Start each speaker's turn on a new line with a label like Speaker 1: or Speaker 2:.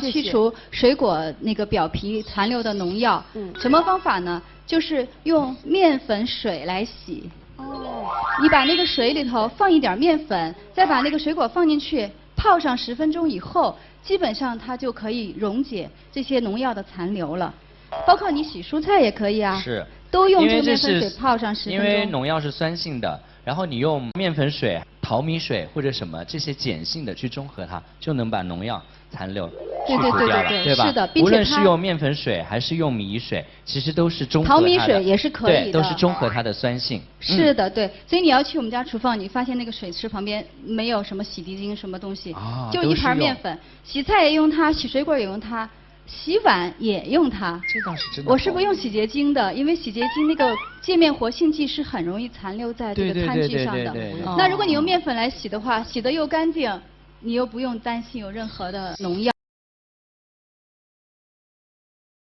Speaker 1: 去除水果那个表皮残留的农药。什么方法呢？就是用面粉水来洗。你把那个水里头放一点面粉，再把那个水果放进去，泡上10分钟以后，基本上它就可以溶解这些农药的残留了。包括你洗蔬菜也可以啊。
Speaker 2: 是。
Speaker 1: 都用这个面粉水泡上10分钟。
Speaker 2: 因为农药是酸性的，然后你用面粉水、淘米水或者什么这些碱性的去中和它，就能把农药残留去除掉了，对吧？
Speaker 1: 是的，并且
Speaker 2: 无论是用面粉水还是用米水，其实都是中和它的。
Speaker 1: 淘米水也是可以的。
Speaker 2: 对，都是中和它的酸性。
Speaker 1: 是的，对。所以你要去我们家厨房，你发现那个水池旁边没有什么洗涤精什么东西，就一盘面粉。洗菜也用它，洗水果也用它。洗碗也用它，
Speaker 2: 这倒是真的。
Speaker 1: 我是不用洗洁精的，因为洗洁精那个界面活性剂是很容易残留在这个餐具上的。那如果你用面粉来洗的话，洗得又干净，你又不用担心有任何的农药。